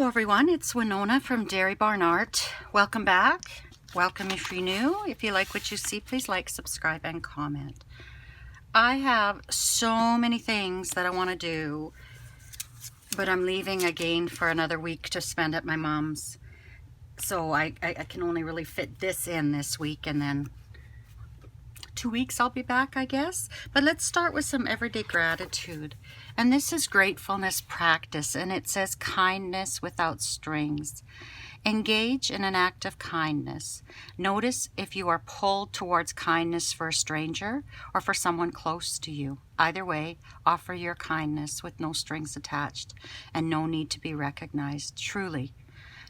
everyone, it's Winona from Dairy Barn Art. Welcome back. Welcome if you're new. If you like what you see, please like, subscribe, and comment. I have so many things that I want to do, but I'm leaving again for another week to spend at my mom's. So I can only really fit this in this week, and then 2 weeks I'll be back, I guess. But let's start with some everyday gratitude. And this is gratefulness practice, and it says kindness without strings. Engage in an act of kindness. Notice if you are pulled towards kindness for a stranger or for someone close to you. Either way, offer your kindness with no strings attached and no need to be recognized. Truly,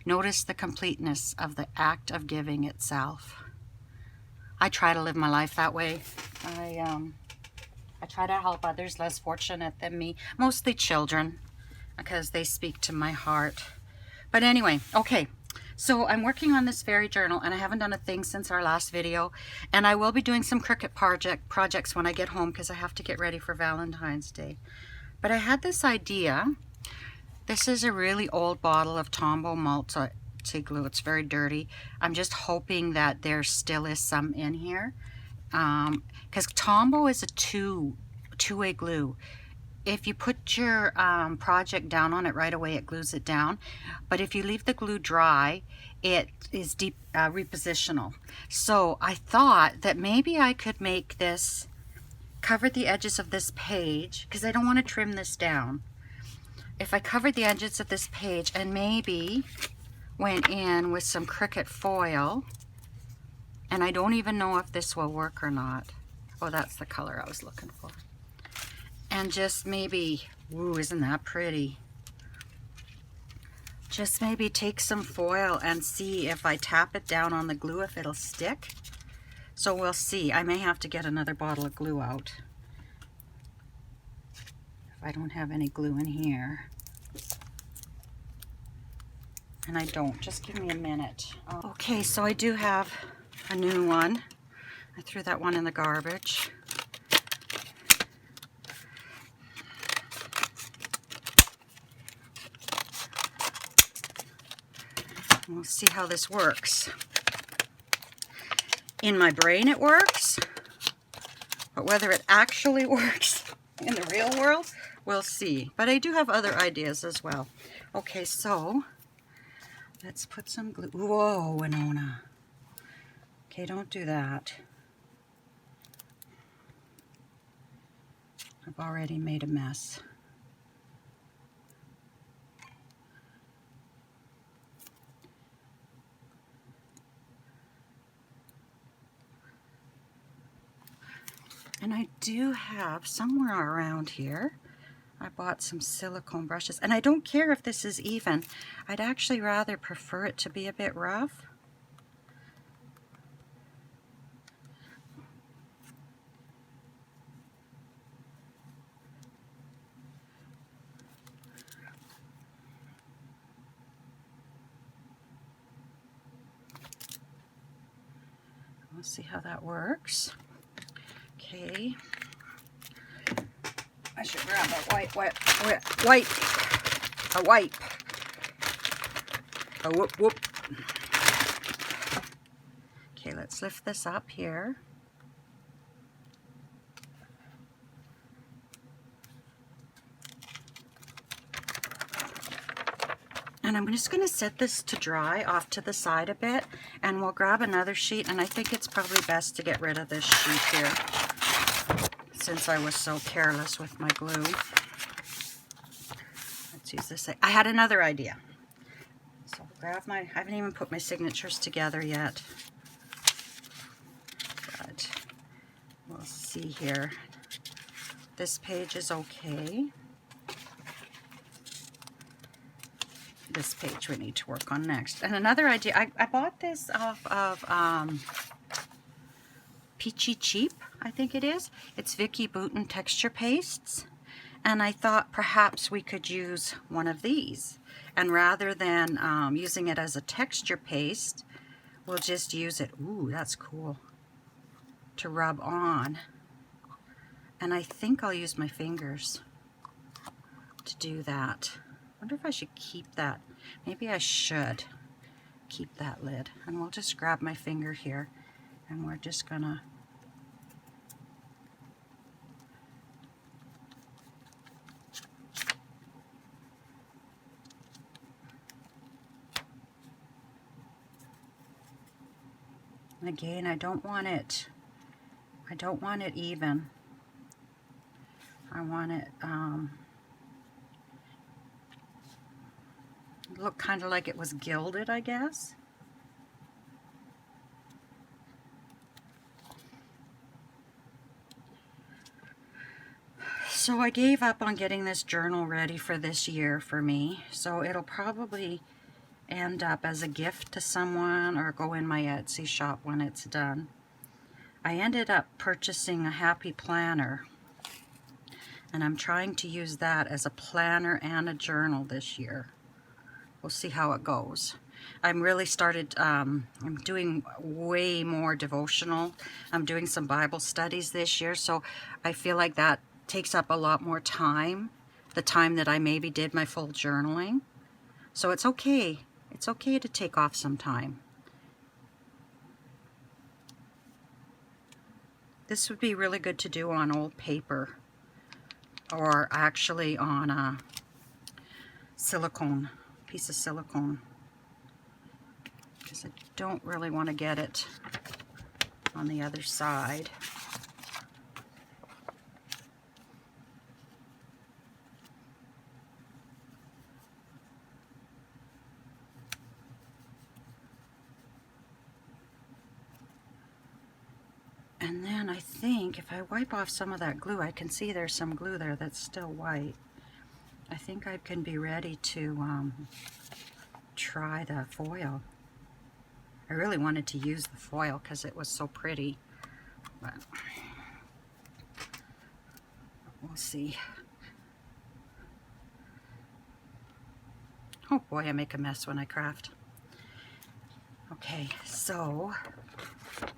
notice the completeness of the act of giving itself. I try to live my life that way. I try to help others less fortunate than me, mostly children, because they speak to my heart. But anyway, okay, so I'm working on this fairy journal, and I haven't done a thing since our last video, and I will be doing some Cricut projects when I get home because I have to get ready for Valentine's Day. But I had this idea. This is a really old bottle of Tombow multi-glue. It's very dirty. I'm just hoping that there still is some in here, because Tombow is a two-way glue. If you put your project down on it right away, it glues it down. But if you leave the glue dry, it is deep repositional. So I thought that maybe I could make this, cover the edges of this page, because I don't want to trim this down. If I covered the edges of this page and maybe went in with some Cricut Foil, and I don't even know if this will work or not. Oh, that's the color I was looking for. And just maybe, ooh, isn't that pretty? Just maybe take some foil and see if I tap it down on the glue, if it'll stick. So we'll see. I may have to get another bottle of glue out if I don't have any glue in here. And I don't. Just give me a minute. Okay, so I do have a new one. I threw that one in the garbage. We'll see how this works. In my brain it works, but whether it actually works in the real world, we'll see. But I do have other ideas as well. Okay, so let's put some glue. Whoa, Winona. Okay, don't do that. I've already made a mess. And I do have somewhere around here, I bought some silicone brushes. And I don't care if this is even. I'd actually rather prefer it to be a bit rough. We'll see how that works. Okay. I should grab a wipe. A wipe. A whoop. Okay, let's lift this up here. And I'm just going to set this to dry off to the side a bit, and we'll grab another sheet, and I think it's probably best to get rid of this sheet here since I was so careless with my glue. Let's use this. I had another idea. So I'll grab I haven't even put my signatures together yet, but we'll see here. This page is okay. This page we need to work on next. And another idea, I bought this off of Peachy Cheap, I think it is. It's Vicky Bouton texture pastes, and I thought perhaps we could use one of these, and rather than using it as a texture paste, we'll just use it, ooh, that's cool, to rub on. And I think I'll use my fingers to do that. wonder if I should keep that. Maybe I should keep that lid. And we'll just grab my finger here and we're just gonna again, I don't want it even. I want it look kind of like it was gilded, I guess. So I gave up on getting this journal ready for this year for me, so it'll probably end up as a gift to someone or go in my Etsy shop when it's done. I ended up purchasing a happy planner, and I'm trying to use that as a planner and a journal this year. We'll see how it goes. I'm really started, I'm doing way more devotional. I'm doing some Bible studies this year, so I feel like that takes up a lot more time, the time that I maybe did my full journaling. So it's okay. It's okay to take off some time. This would be really good to do on old paper, or actually on a silicone, piece of silicone, because I don't really want to get it on the other side. And then I think if I wipe off some of that glue, I can see there's some glue there that's still white. I think I can be ready to try the foil. I really wanted to use the foil because it was so pretty, but we'll see. Oh boy, I make a mess when I craft. Okay, so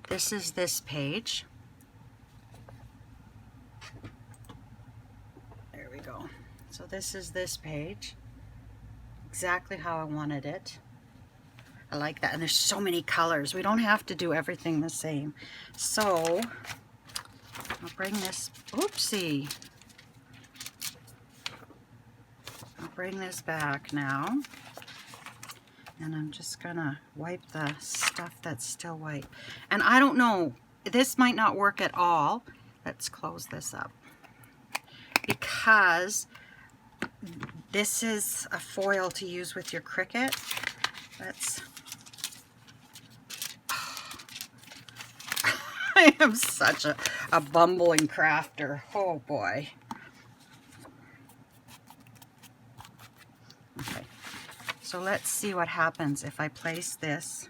this is this page. There we go. So this is this page. Exactly how I wanted it. I like that. And there's so many colors. We don't have to do everything the same. So I'll bring this, oopsie. I'll bring this back now. And I'm just gonna wipe the stuff that's still white. And I don't know, this might not work at all. Let's close this up. Because this is a foil to use with your Cricut. Let's... I am such a bumbling crafter. Oh boy. Okay. So let's see what happens if I place this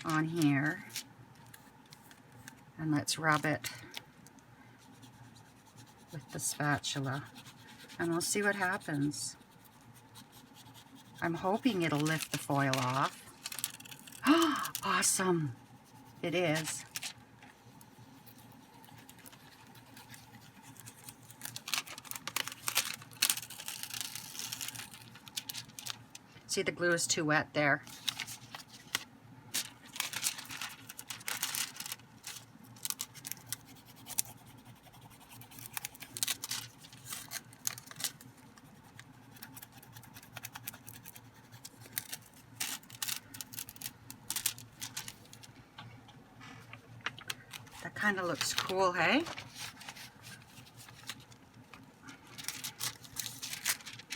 on here, and let's rub it with the spatula, and we'll see what happens. I'm hoping it'll lift the foil off. Awesome! It is. See, the glue is too wet there. That kind of looks cool, hey?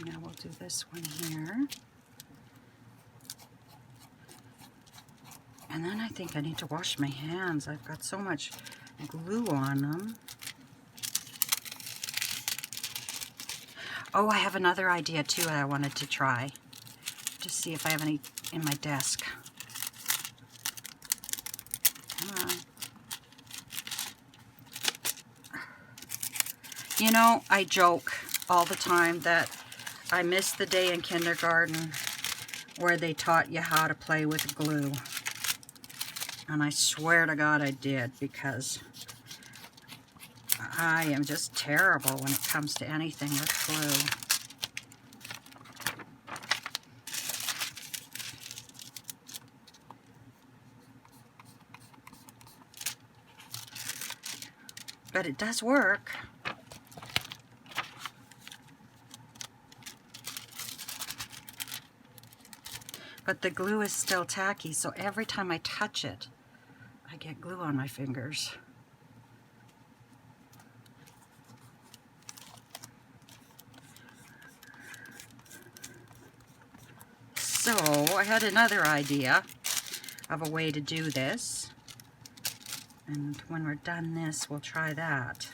Now we'll do this one here. And then I think I need to wash my hands. I've got so much glue on them. Oh, I have another idea too that I wanted to try. Just see if I have any in my desk. Come on. You know, I joke all the time that I miss the day in kindergarten where they taught you how to play with glue. And I swear to God I did, because I am just terrible when it comes to anything with glue. but it does work. But the glue is still tacky, so every time I touch it, I get glue on my fingers. So I had another idea of a way to do this. And when we're done this, we'll try that.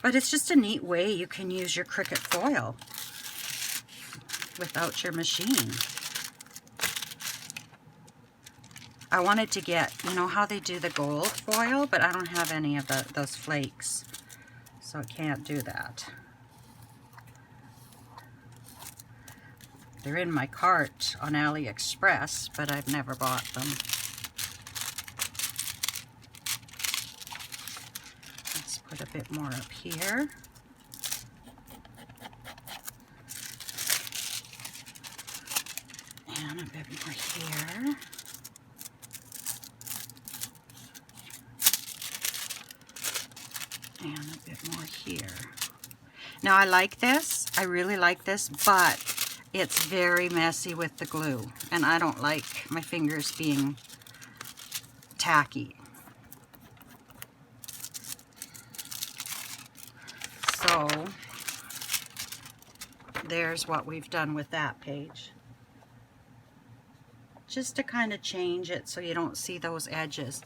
But it's just a neat way you can use your Cricut Foil without your machine. I wanted to get, you know how they do the gold foil, but I don't have any of those flakes, so I can't do that. They're in my cart on AliExpress, but I've never bought them. Let's put a bit more up here. And a bit more here. And a bit more here. Now I like this, I really like this, but it's very messy with the glue, and I don't like my fingers being tacky. So there's what we've done with that page. Just to kind of change it so you don't see those edges.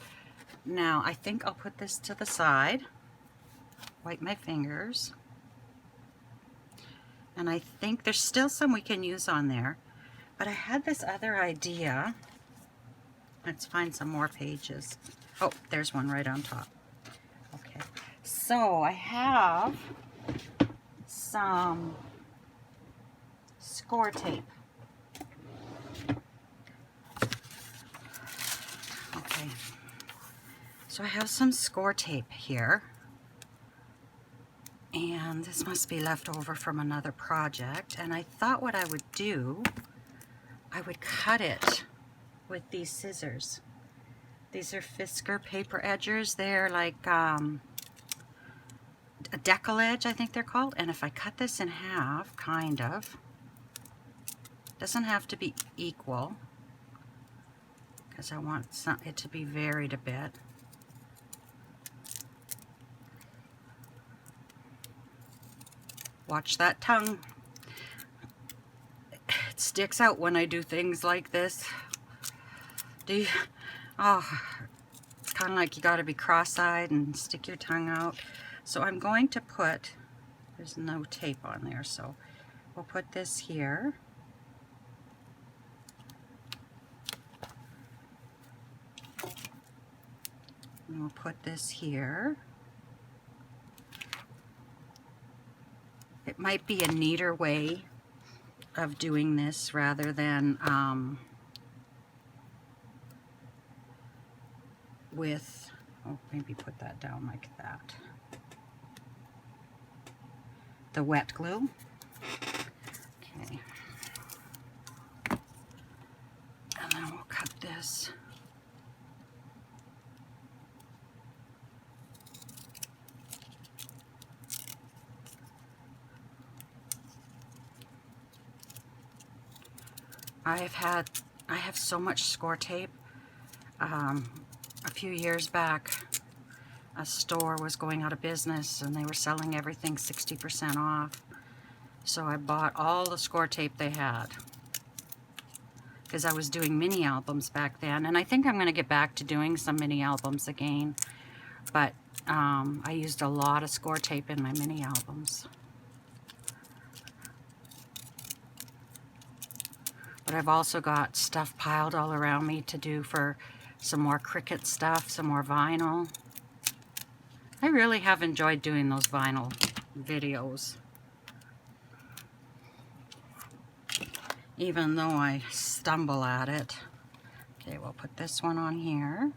Now I think I'll put this to the side. Wipe my fingers, and I think there's still some we can use on there, but I had this other idea. Let's find some more pages. Oh, there's one right on top. Okay, so I have some score tape. Okay, so I have some score tape here. And this must be left over from another project. And I thought what I would do, I would cut it with these scissors. These are Fisker paper edgers. They're like a decollage, I think they're called. And if I cut this in half, kind of, doesn't have to be equal, because I want it to be varied a bit. Watch that tongue. It sticks out when I do things like this. Oh, it's kind of like you got to be cross-eyed and stick your tongue out. So I'm going to put, there's no tape on there, so we'll put this here. And we'll put this here. It might be a neater way of doing this rather than with, oh, maybe put that down like that. The wet glue. Okay. And then we'll cut this. I have so much score tape. A few years back, a store was going out of business and they were selling everything 60% off. So I bought all the score tape they had, because I was doing mini albums back then, and I think I'm going to get back to doing some mini albums again. But I used a lot of score tape in my mini albums. But I've also got stuff piled all around me to do for some more Cricut stuff, some more vinyl. I really have enjoyed doing those vinyl videos, even though I stumble at it. Okay, we'll put this one on here.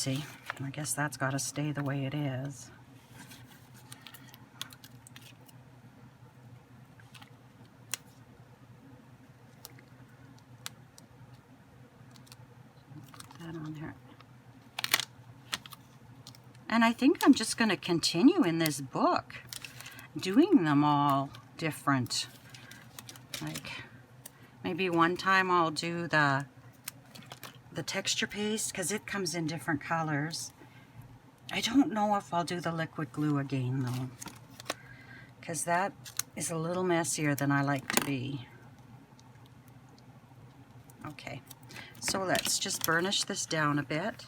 see. I guess that's got to stay the way it is. Put that on there. And I think I'm just going to continue in this book, doing them all different. Like, maybe one time I'll do the texture paste, because it comes in different colors. I don't know if I'll do the liquid glue again, though, because that is a little messier than I like to be. Okay, so let's just burnish this down a bit.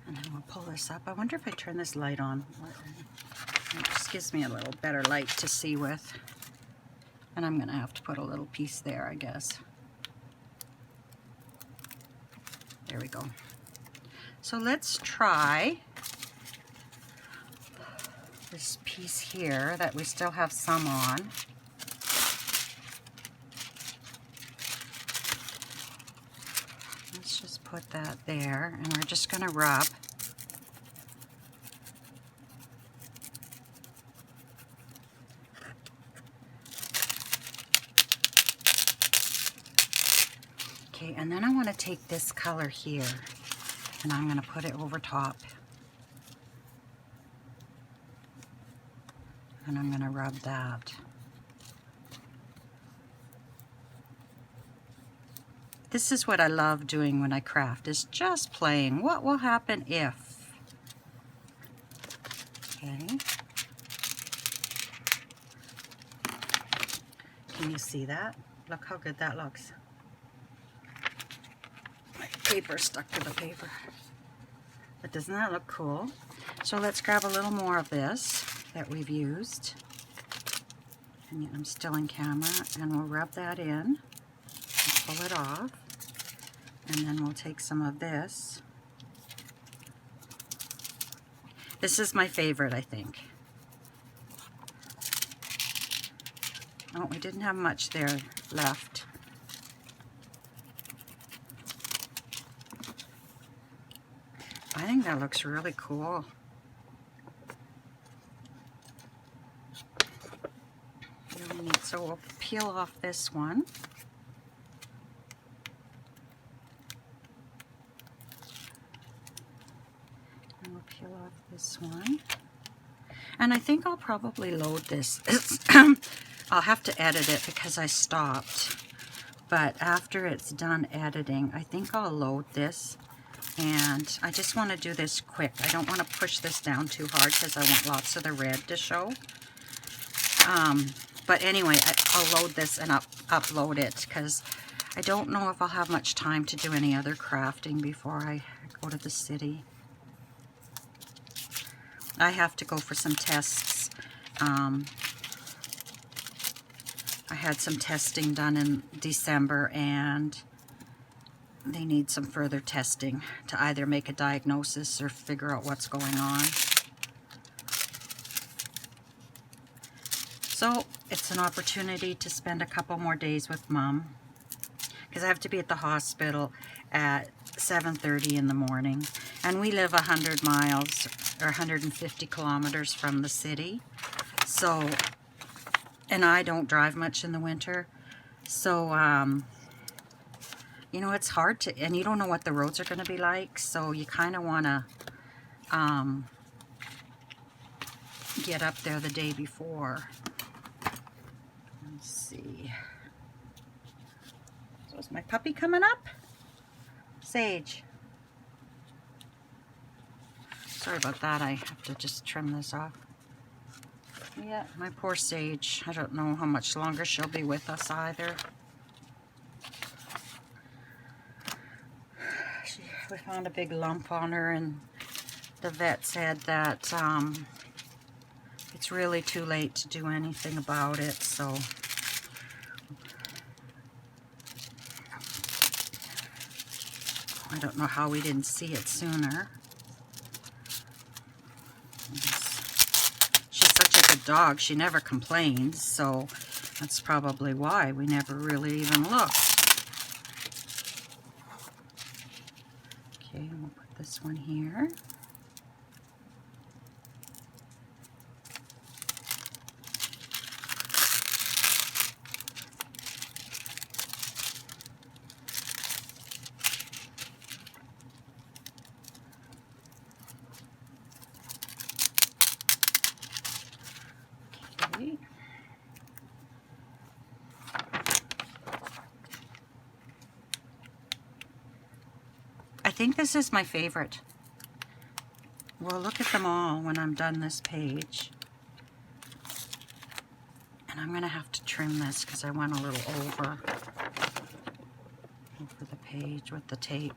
And then we'll pull this up. I wonder if I turn this light on. It just gives me a little better light to see with. And I'm going to have to put a little piece there, I guess. There we go. So let's try this piece here that we still have some on. Let's just put that there, and we're just going to rub. Okay, and then I want to take this color here, and I'm going to put it over top. And I'm going to rub that. This is what I love doing when I craft, is just playing. What will happen if? Okay. Can you see that? Look how good that looks. My paper stuck to the paper. But doesn't that look cool? So let's grab a little more of this that we've used. And I'm still in camera, and we'll rub that in. Pull it off, and then we'll take some of this. This is my favorite, I think. Oh, we didn't have much there left. I think that looks really cool. Really neat. So we'll peel off this one. Peel off this one, and I think I'll probably load this. I'll have to edit it because I stopped, but after it's done editing, I think I'll load this, and I just want to do this quick. I don't want to push this down too hard because I want lots of the red to show. But anyway, I'll load this and upload it, because I don't know if I'll have much time to do any other crafting before I go to the city. I have to go for some tests. I had some testing done in December, and they need some further testing to either make a diagnosis or figure out what's going on. So it's an opportunity to spend a couple more days with Mom, because I have to be at the hospital at 7:30 in the morning, and we live 100 miles or 150 kilometers from the city. So, and I don't drive much in the winter, so you know, it's hard to, and you don't know what the roads are going to be like, so you kind of want to get up there the day before. Let's see. So is my puppy coming up? Sage. Sorry about that, I have to just trim this off. Yeah, my poor Sage. I don't know how much longer she'll be with us either. We found a big lump on her, and the vet said that it's really too late to do anything about it, so I don't know how we didn't see it sooner. dog. She never complains, so that's probably why we never really even looked. Okay, we'll put this one here. Okay. I think this is my favorite. We'll look at them all when I'm done this page. And I'm going to have to trim this because I went a little over the page with the tape.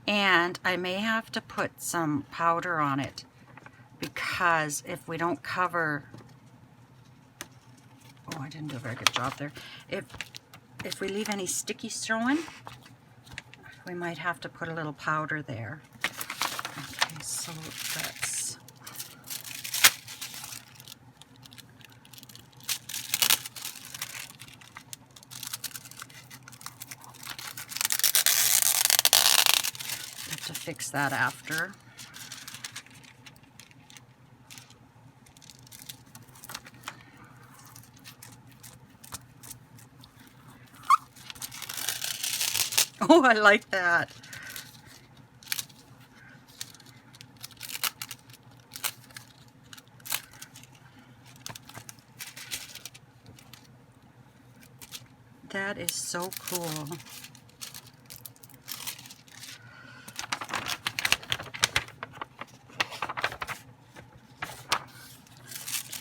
And I may have to put some powder on it because if we don't cover... Oh, I didn't do a very good job there. If we leave any stickies showing, we might have to put a little powder there. Okay, so let's... have to fix that after. Oh, I like that. That is so cool.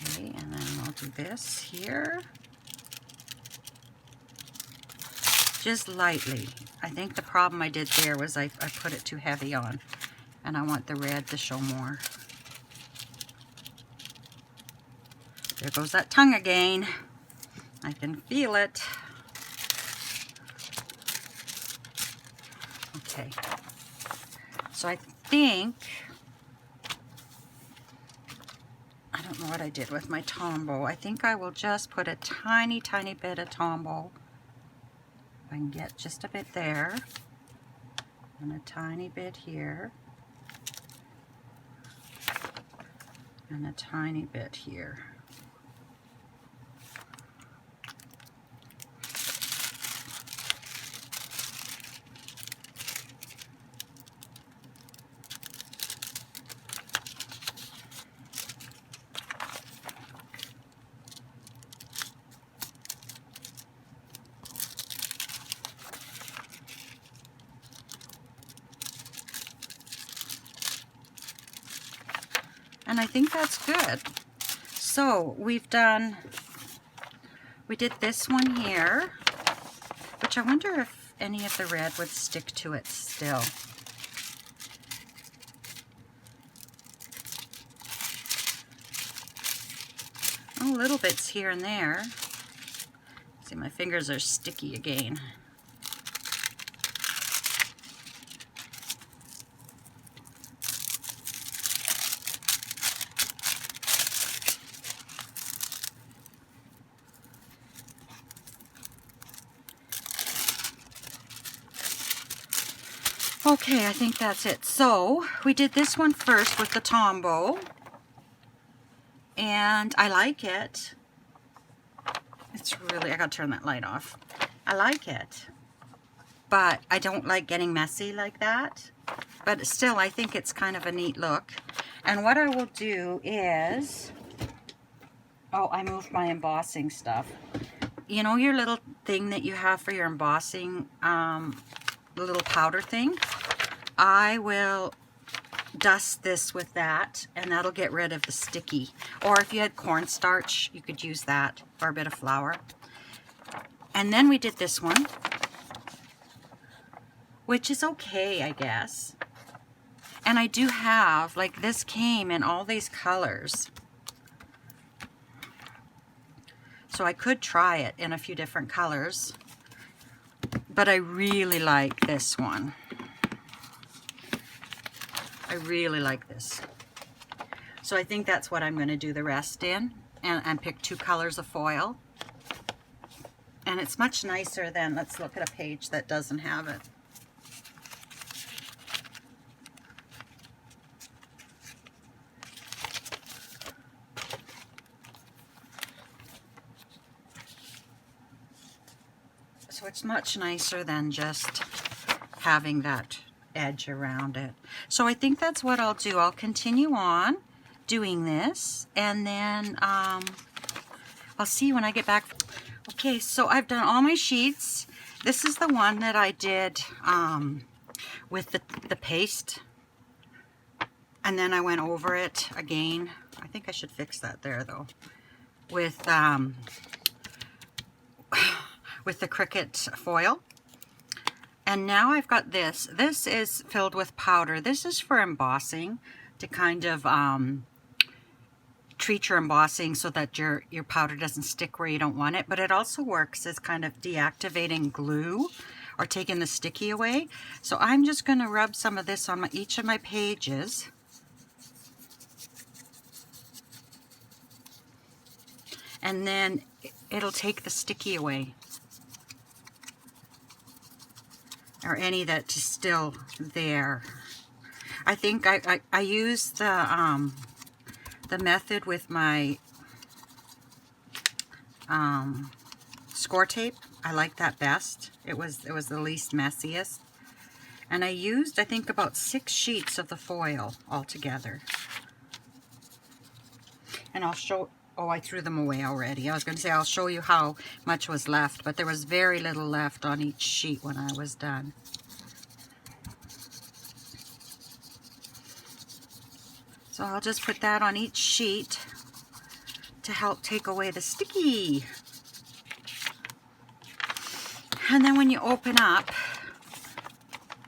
Okay, and then I'll do this here. Just lightly. I think the problem I did there was I put it too heavy on, and I want the red to show more. There goes that tongue again. I can feel it. Okay. So I think, I don't know what I did with my Tombow. I think I will just put a tiny, tiny bit of Tombow. I can get just a bit there, and a tiny bit here, and a tiny bit here. And I think that's good. So we did this one here, which I wonder if any of the red would stick to it still. Oh, little bits here and there. See, my fingers are sticky again. Okay, I think that's it. So we did this one first with the Tombow, and I like it. It's really, I gotta turn that light off. I like it, but I don't like getting messy like that. But still, I think it's kind of a neat look. And what I will do is, oh, I moved my embossing stuff. You know your little thing that you have for your embossing, the little powder thing? I will dust this with that, and that'll get rid of the sticky. Or if you had cornstarch, you could use that, or a bit of flour. And then we did this one, which is okay, I guess. And I do have, like, this came in all these colors. So I could try it in a few different colors. But I really like this one. I really like this. So I think that's what I'm going to do the rest in, and pick 2 colors of foil. And it's much nicer than, let's look at a page that doesn't have it. So it's much nicer than just having that edge around it. So I think that's what I'll do. I'll continue on doing this, and then I'll see you when I get back. Okay, so I've done all my sheets. This is the one that I did with the paste, and then I went over it again. I think I should fix that there though, with the Cricut Foil. And now I've got this. This is filled with powder. This is for embossing, to kind of treat your embossing so that your powder doesn't stick where you don't want it. But it also works as kind of deactivating glue or taking the sticky away. So I'm just going to rub some of this on each of my pages. And then it'll take the sticky away, or any that's still there. I think I use the method with my score tape. I like that best. It was the least messiest. And I used, I think, about 6 sheets of the foil altogether. And I'll show, oh, I threw them away already. I was going to say I'll show you how much was left, but there was very little left on each sheet when I was done. So I'll just put that on each sheet to help take away the sticky. And then when you open up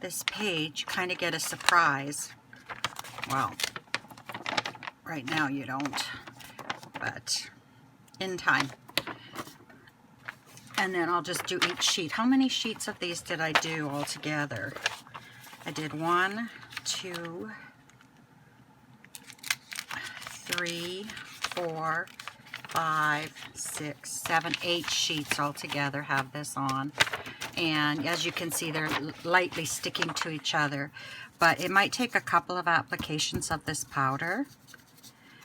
this page, you kind of get a surprise. Well, right now you don't, but in time. And then I'll just do each sheet. How many sheets of these did I do all together? I did 1, 2, 3, 4, 5, 6, 7, 8 sheets altogether have this on. And as you can see, they're lightly sticking to each other. But it might take a couple of applications of this powder.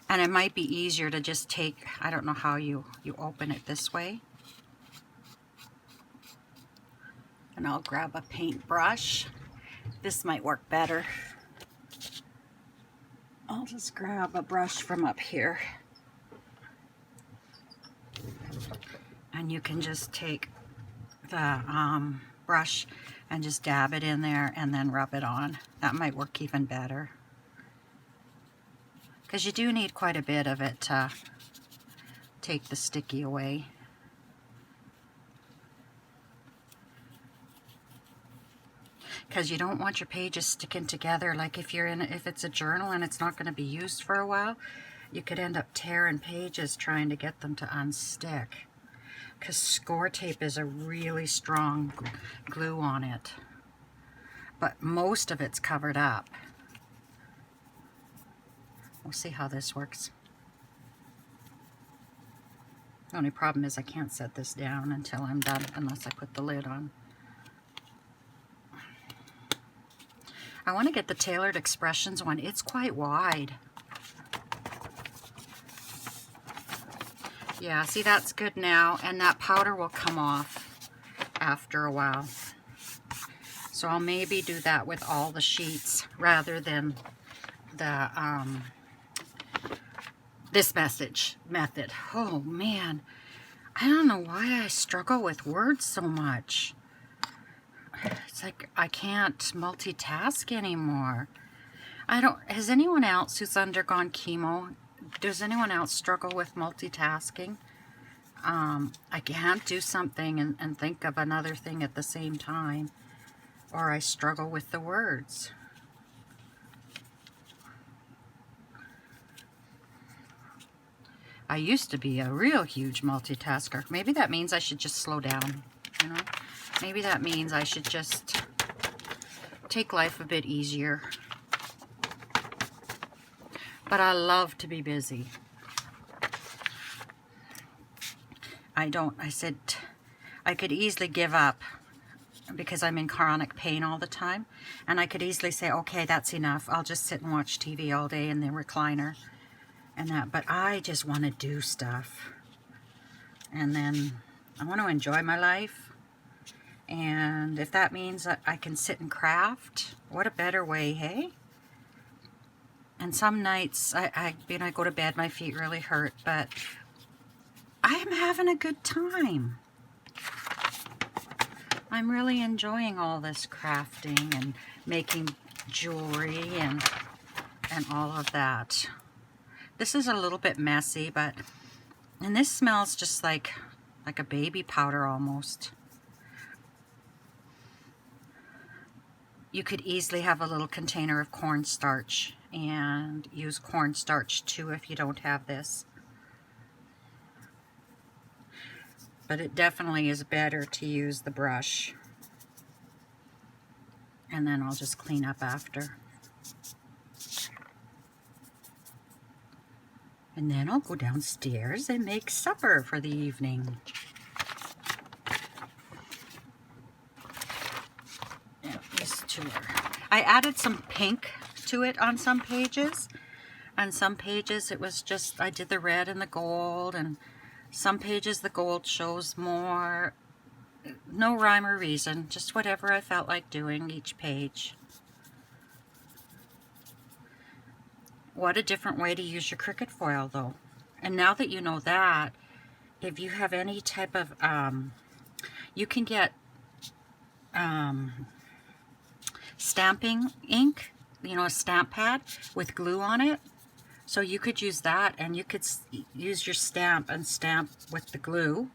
And it might be easier to just take, I don't know how you open it this way. And I'll grab a paintbrush. This might work better. I'll just grab a brush from up here. And you can just take the brush and just dab it in there and then rub it on. That might work even better. Because you do need quite a bit of it to take the sticky away. Because you don't want your pages sticking together. Like if it's a journal and it's not going to be used for a while, you could end up tearing pages trying to get them to unstick. Because score tape is a really strong glue on it. But most of it's covered up. We'll see how this works. The only problem is I can't set this down until I'm done, unless I put the lid on. I want to get the Tailored Expressions one. It's quite wide. Yeah, see, that's good now, and that powder will come off after a while. So I'll maybe do that with all the sheets rather than the this method. Oh man, I don't know why I struggle with words so much. It's like I can't multitask anymore. Has anyone else who's undergone chemo, does anyone else struggle with multitasking? I can't do something and think of another thing at the same time, or I struggle with the words. I used to be a real huge multitasker. Maybe that means I should just slow down, you know? Maybe that means I should just take life a bit easier. but I love to be busy. I said I could easily give up because I'm in chronic pain all the time, and I could easily say, okay, that's enough. I'll just sit and watch TV all day in the recliner and that, but I just want to do stuff. And then I want to enjoy my life. And if that means that I can sit and craft, what a better way, hey? And some nights, I go to bed, my feet really hurt, but I am having a good time. I'm really enjoying all this crafting and making jewelry and all of that. This is a little bit messy, and this smells just like a baby powder almost. You could easily have a little container of cornstarch and use cornstarch too if you don't have this. But it definitely is better to use the brush. And then I'll just clean up after. And then I'll go downstairs and make supper for the evening. Yeah, these two are. I added some pink to it on some pages. On some pages it was just, I did the red and the gold, and some pages the gold shows more. No rhyme or reason, just whatever I felt like doing each page. What a different way to use your Cricut foil though. And now that you know that, if you have any type of, you can get stamping ink, you know, a stamp pad with glue on it. So you could use that, and you could use your stamp and stamp with the glue,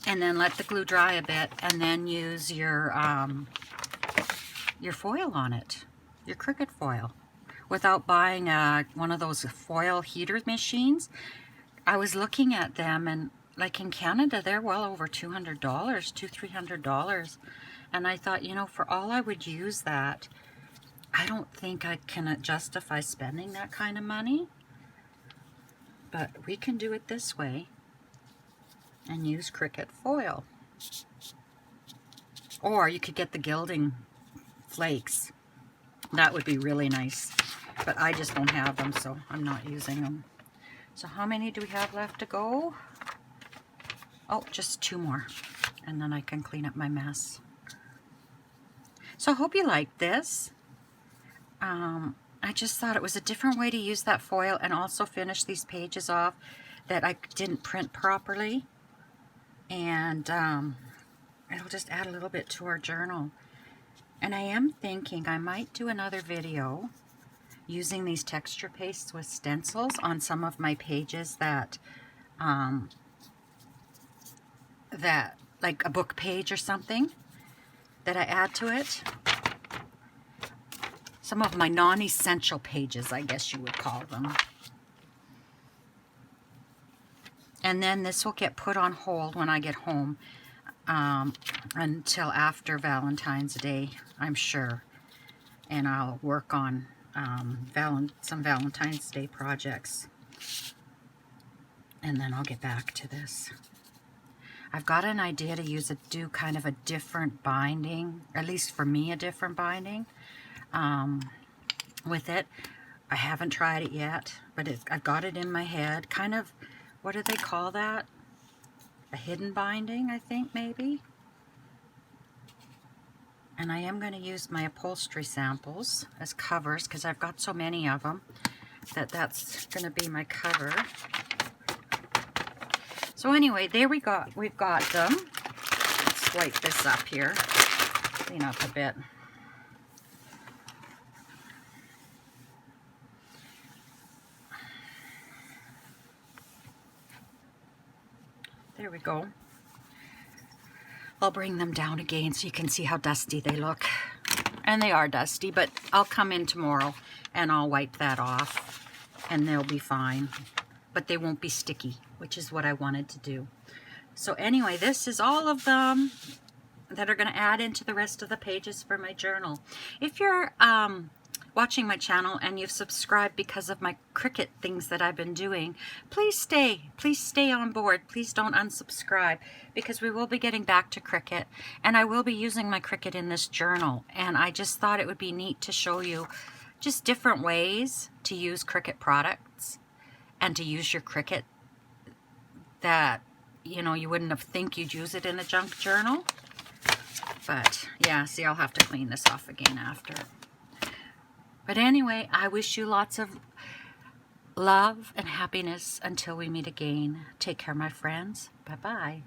and then let the glue dry a bit, and then use your foil on it, your Cricut foil, without buying one of those foil heater machines. I was looking at them, and like in Canada, they're well over $200, $200–300, and I thought, you know, for all I would use that, I don't think I can justify spending that kind of money, but we can do it this way and use Cricut foil. Or you could get the gilding flakes. That would be really nice, but I just don't have them, so I'm not using them. So how many do we have left to go? Oh, just 2 more, and then I can clean up my mess. So I hope you liked this. I just thought it was a different way to use that foil and also finish these pages off that I didn't print properly. And it'll just add a little bit to our journal. And I am thinking I might do another video using these texture pastes with stencils on some of my pages that like a book page or something that I add to it. Some of my non-essential pages, I guess you would call them. And then this will get put on hold when I get home until after Valentine's Day, I'm sure. And I'll work on some Valentine's Day projects. And then I'll get back to this. I've got an idea to do kind of a different binding, at least for me, a different binding. With it. I haven't tried it yet, but I've got it in my head. Kind of, what do they call that? A hidden binding, I think, maybe. And I am going to use my upholstery samples as covers because I've got so many of them that's going to be my cover. So anyway, there we've got them. Let's wipe this up here, clean up a bit. There we go. I'll bring them down again so you can see how dusty they look. And they are dusty, but I'll come in tomorrow and I'll wipe that off and they'll be fine. But they won't be sticky, which is what I wanted to do. So anyway, this is all of them that are going to add into the rest of the pages for my journal. If you're watching my channel and you've subscribed because of my Cricut things that I've been doing, please stay on board. Please don't unsubscribe, because we will be getting back to Cricut, and I will be using my Cricut in this journal. And I just thought it would be neat to show you just different ways to use Cricut products and to use your Cricut that, you know, you wouldn't have think you'd use it in a junk journal. But yeah, see, I'll have to clean this off again after. But anyway, I wish you lots of love and happiness until we meet again. Take care, my friends. Bye-bye.